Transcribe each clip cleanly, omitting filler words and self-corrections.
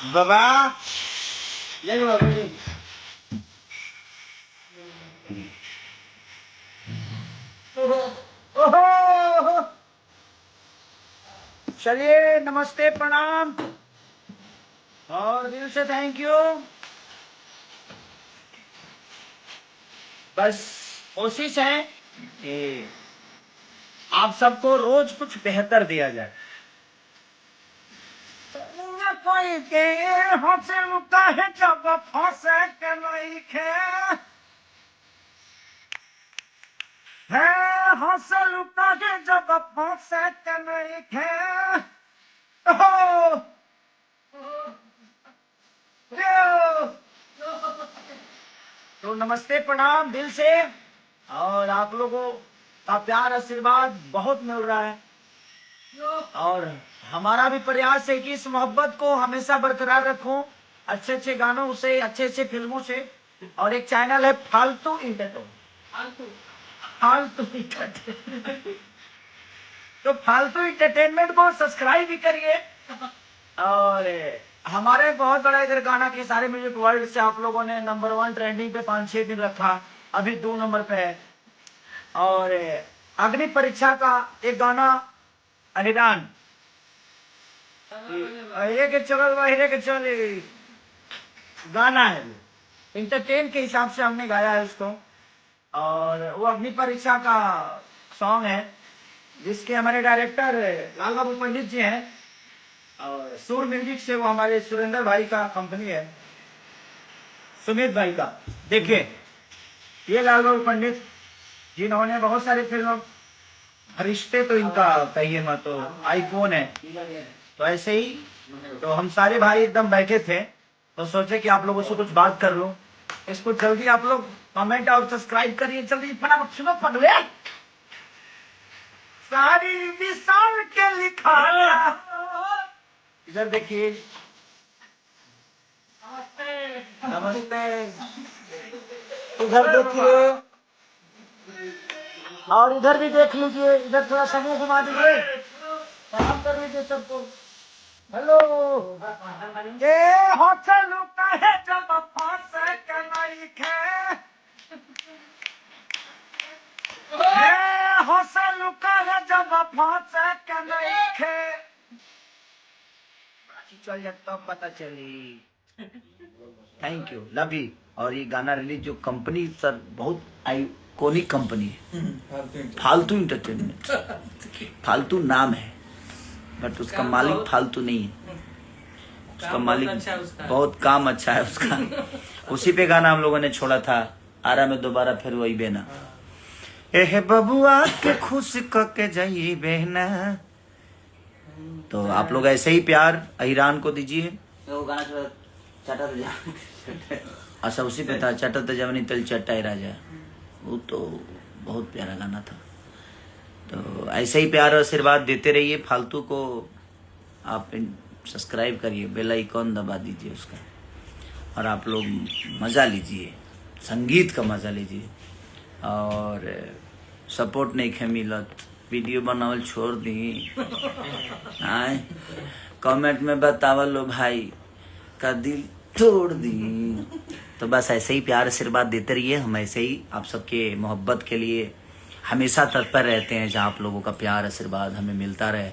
बाबा जय बाबा जी। ओहो चलिए नमस्ते प्रणाम और दिल से थैंक यू। बस कोशिश है कि आप सबको रोज कुछ बेहतर दिया जाए। कोई के हंसे मुक्ता है जब फंसे के लइखे है हंसे लुका है जब फंसे के लइखे। ओहो तो नमस्ते प्रणाम दिल से। और आप लोगों का प्यार आशीर्वाद बहुत मिल रहा है और हमारा भी प्रयास है कि इस मोहब्बत को हमेशा बरकरार रखूं अच्छे अच्छे गानों से अच्छे अच्छे फिल्मों से। और एक चैनल है फालतू इंटरटेनमेंट। फालतू इंटरटेनमेंट तो फालतू इंटरटेनमेंट को सब्सक्राइब भी करिए। और हमारे बहुत बड़ा इधर गाना के सारे म्यूजिक वर्ल्ड से आप लोगों ने नंबर 1 ट्रेंडिंग पे 5-6 दिन रखा, अभी 2 नंबर पे है। और अग्नि परीक्षा का एक गाना अहिरान अहिरे के चल अहिरे के चल गाना है, इंटरटेन के हिसाब से हमने गाया है उसको। और वो अग्नि परीक्षा का सॉन्ग है जिसके हमारे डायरेक्टर लाल बाबू पंडित जी हैं और सुर म्यूजिक से वो हमारे सुरेंद्र भाई का कंपनी है, सुमित भाई का। देखिए ये लाल बाबू पंडित जिन्होंने बहुत सारी फिल्मों, रिश्ते तो इनका कहिए मत, तो आईफोन है। तो ऐसे ही तो हम सारे भाई एकदम बैठे थे तो सोचे कि आप लोगों से कुछ बात कर लूं। इसको जल्दी आप लोग कमेंट और सब्सक्राइब करिए जल्दी फटाफट सुनो पगले। सारी मिसाल के लिखा इधर देखिए। नमस्ते इधर देखिए और इधर भी देख लीजिए, इधर थोड़ा समय घुमा दीजिए, सलाम कर लीजिए सबको। हेलो ये होटल का है जब फांसे के लइखे ये होटल का है जब फांसे के लइखे चल जाए तब पता चली। Thank you love you. और ये गाना रिलीज जो कंपनी सर बहुत आइकॉनिक कंपनी है, फालतू इंटरटेनमेंट। फालतू नाम है बट उसका मालिक फालतू नहीं है, उसका मालिक बहुत काम अच्छा है उसका। उसी पे गाना हम लोगों ने छोड़ा था, आरा में दोबारा फिर वही बेना एह बबुआ के खुश के जाइए बहना। तो आप लोग ऐसे ही प्यार अहिरान को दीजिए। तो गाना चटा अच्छा उसी पे था चटत जवनी तिल चट्टा ही राजा, वो तो बहुत प्यारा गाना था। तो ऐसे ही प्यार आशीर्वाद देते रहिए। फालतू को आप सब्सक्राइब करिए, बेल आइकॉन दबा दीजिए उसका और आप लोग मज़ा लीजिए, संगीत का मज़ा लीजिए। और सपोर्ट नहीं खे मिलत वीडियो बनावल छोड़ दी आए कमेंट में बतावल लो भाई का दिल तोड़ दी। तो बस ऐसे ही प्यार आशीर्वाद देते रहिए। हम ऐसे ही आप सबके मोहब्बत के लिए हमेशा तत्पर रहते हैं, जहाँ आप लोगों का प्यार आशीर्वाद हमें मिलता रहे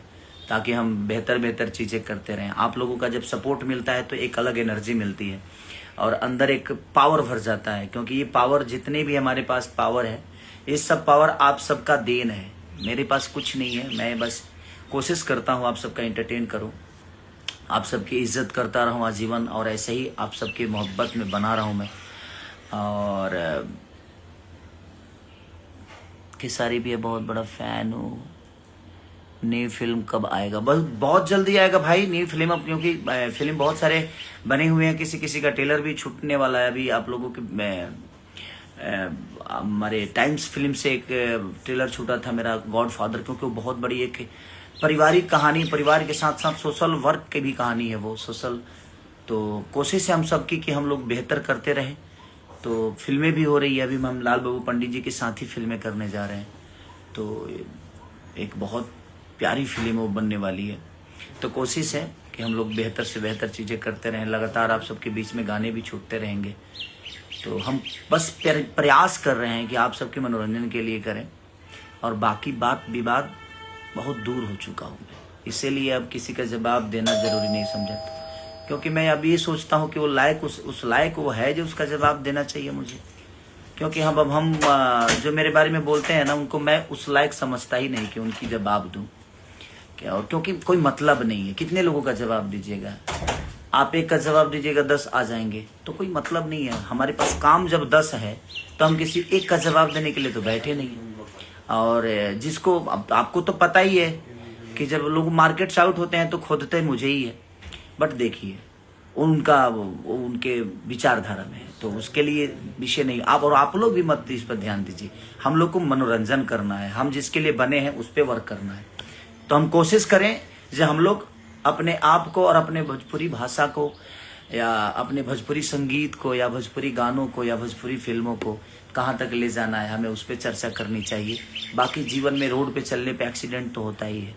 ताकि हम बेहतर बेहतर चीज़ें करते रहें। आप लोगों का जब सपोर्ट मिलता है तो एक अलग एनर्जी मिलती है और अंदर एक पावर भर जाता है, क्योंकि ये पावर जितने भी हमारे पास पावर है ये सब पावर आप सबका देन है। मेरे पास कुछ नहीं है, मैं बस कोशिश करता हूँ आप सबका एंटरटेन करूँ, आप सबकी इज्जत करता रहूँ आजीवन और ऐसे ही आप सबकी मोहब्बत में बना रहूँ मैं। और खेसारी भी बहुत बड़ा फ़ैन हूँ। न्यू फिल्म कब आएगा? बस बहुत जल्दी आएगा भाई न्यू फिल्म, अब क्योंकि फिल्म बहुत सारे बने हुए हैं, किसी किसी का ट्रेलर भी छूटने वाला है। अभी आप लोगों के हमारे टाइम्स फिल्म से एक ट्रेलर छूटा था मेरा गॉड फादर, क्योंकि वो बहुत बड़ी एक पारिवारिक कहानी, परिवार के साथ साथ सोशल वर्क की भी कहानी है वो सोशल। तो कोशिश है हम सब की कि हम लोग बेहतर करते रहें। तो फिल्में भी हो रही है, अभी हम लाल बाबू पंडित जी के साथ ही फिल्में करने जा रहे हैं, तो एक बहुत प्यारी फिल्म वो बनने वाली है। तो कोशिश है कि हम लोग बेहतर से बेहतर चीज़ें करते रहें। लगातार आप सबके बीच में गाने भी छूटते रहेंगे। तो हम बस प्रयास कर रहे हैं कि आप सबके मनोरंजन के लिए करें, और बाकी बात विवाद बहुत दूर हो चुका हूँ मैं, इसीलिए अब किसी का जवाब देना ज़रूरी नहीं समझा, क्योंकि मैं अब ये सोचता हूँ कि वो लायक उस लायक वो है जो उसका जवाब देना चाहिए मुझे। क्योंकि अब हम जो मेरे बारे में बोलते हैं ना, उनको मैं उस लायक समझता ही नहीं कि उनकी जवाब दूं क्या, और क्योंकि कोई मतलब नहीं है। कितने लोगों का जवाब दीजिएगा आप? एक का जवाब दीजिएगा 10 आ जाएंगे, तो कोई मतलब नहीं है। हमारे पास काम जब 10 है तो हम किसी एक का जवाब देने के लिए तो बैठे नहीं हैं। और जिसको आपको तो पता ही है कि जब लोग मार्केट से आउट होते हैं तो खोदते मुझे ही है, बट देखिए उनके विचारधारा में है, तो उसके लिए विषय नहीं। आप लोग भी मत इस पर ध्यान दीजिए। हम लोग को मनोरंजन करना है, हम जिसके लिए बने हैं उस पर वर्क करना है। तो हम कोशिश करें जो हम लोग अपने आप को और अपने भोजपुरी भाषा को या अपने भोजपुरी संगीत को या भोजपुरी गानों को या भोजपुरी फिल्मों को कहाँ तक ले जाना है, हमें उस पर चर्चा करनी चाहिए। बाकी जीवन में रोड पे चलने पे एक्सीडेंट तो होता ही है,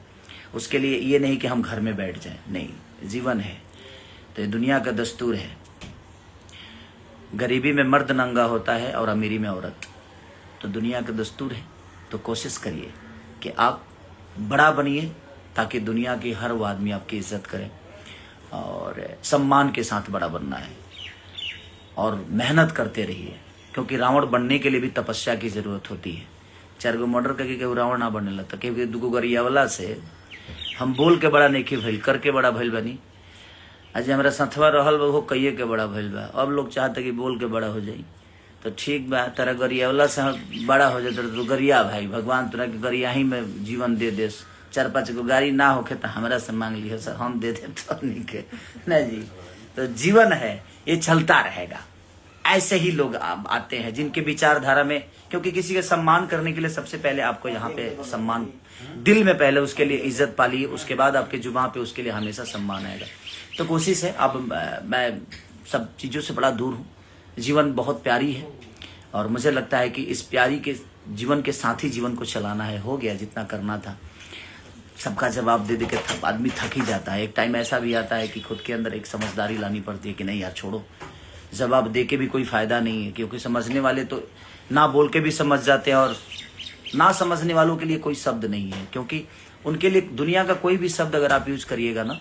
उसके लिए ये नहीं कि हम घर में बैठ जाएं, नहीं, जीवन है तो ये दुनिया का दस्तूर है। गरीबी में मर्द नंगा होता है और अमीरी में औरत, तो दुनिया का दस्तूर है। तो कोशिश करिए कि आप बड़ा बनिए ताकि दुनिया के हर वो आदमी आपकी इज्जत करे, और सम्मान के साथ बड़ा बनना है और मेहनत करते रहिए, क्योंकि रावण बनने के लिए भी तपस्या की जरूरत होती है। 4 गो मर्डर करके केहू रावण ना बने लगता, क्योंकि 2 गो गरियावला से हम बोल के बड़ा नहीं भइल, करके बड़ा भइल बनी। आज हमारा साथवा रहल वो कहिए के बड़ा भइल बा, अब लोग चाहते कि बोल के बड़ा हो जाई। तो ठीक बा, तेरा गरियावला से बड़ा हो जाता तो गरिया भाई, भगवान तोरा के गरिया ही में जीवन दे देस। 4-5 गो गाड़ी ना होके तो हमरा से मांग लियो सर, हम दे दे तो नहीं के ना जी। तो जीवन है, ये चलता रहेगा। ऐसे ही लोग आते हैं जिनके विचारधारा में, क्योंकि किसी का सम्मान करने के लिए सबसे पहले आपको यहाँ पे सम्मान दिल में पहले उसके लिए इज्जत पालिए, उसके बाद आपके जुबान पे उसके लिए हमेशा सम्मान आएगा। तो कोशिश है, अब मैं सब चीज़ों से बड़ा दूर हूँ। जीवन बहुत प्यारी है और मुझे लगता है कि इस प्यारी के जीवन के साथ ही जीवन को चलाना है। हो गया जितना करना था, सबका जवाब दे दे के आदमी थक ही जाता है। एक टाइम ऐसा भी आता है कि खुद के अंदर एक समझदारी लानी पड़ती है कि नहीं यार छोड़ो, जवाब दे के भी कोई फायदा नहीं है, क्योंकि समझने वाले तो ना बोल के भी समझ जाते हैं और ना समझने वालों के लिए कोई शब्द नहीं है, क्योंकि उनके लिए दुनिया का कोई भी शब्द अगर आप यूज करिएगा ना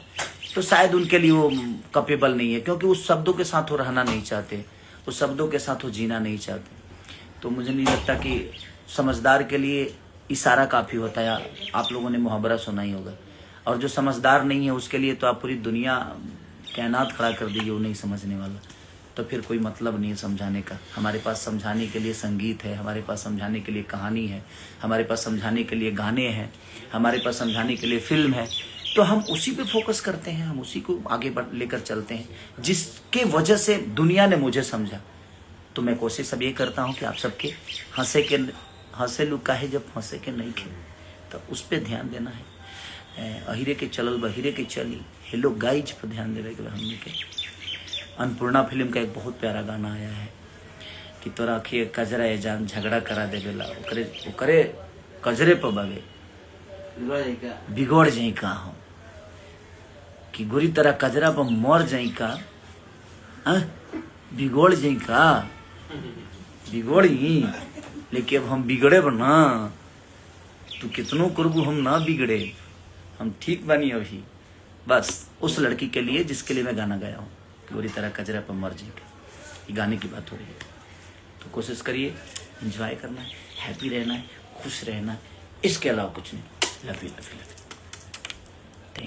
तो शायद उनके लिए वो कैपेबल नहीं है, क्योंकि उस शब्दों के साथ वो रहना नहीं चाहते, उस शब्दों के साथ वो जीना नहीं चाहते। तो मुझे नहीं लगता कि समझदार के लिए इशारा काफ़ी होता है। आप लोगों ने मुहावरा सुना ही होगा, और जो समझदार नहीं है उसके लिए तो आप पूरी दुनिया कायनात खड़ा कर दीजिए, वो नहीं समझने वाला, तो फिर कोई मतलब नहीं है समझाने का। हमारे पास समझाने के लिए संगीत है, हमारे पास समझाने के लिए कहानी है, हमारे पास समझाने के लिए गाने हैं, हमारे पास समझाने के लिए फिल्म है। तो हम उसी पे फोकस करते हैं, हम उसी को आगे लेकर चलते हैं, जिसके वजह से दुनिया ने मुझे समझा। तो मैं कोशिश अब ये करता हूँ कि आप सबके हंसे लुका है जब हंसे के नहीं खे, तो उस पर ध्यान देना है। अहिरे के चलल बहिरे के चली, हेलो गाइज पर ध्यान देवे के हमने के। अन्नपूर्णा फिल्म का एक बहुत प्यारा गाना आया है कि तोरा अखिए कजरा ए जान झगड़ा करा देवेला, ओकरे कजरे पर बगे बिगड़ जाई का हो कि गोरी तरह कजरा पर मर जाई का, बिगड़ जाई का, बिगड़ी। लेकिन अब हम बिगड़े ना, तू कितनों करबू हम ना बिगड़े, हम ठीक बनी अभी। बस उस लड़की के लिए जिसके लिए मैं गाना गाया हूँ, गोरी तरह कजरा पर मर जाई का, ये गाने की बात हो रही है। तो कोशिश करिए, एंजॉय करना है, हैप्पी रहना है, खुश रहना है, इसके अलावा कुछ नहीं। Love you.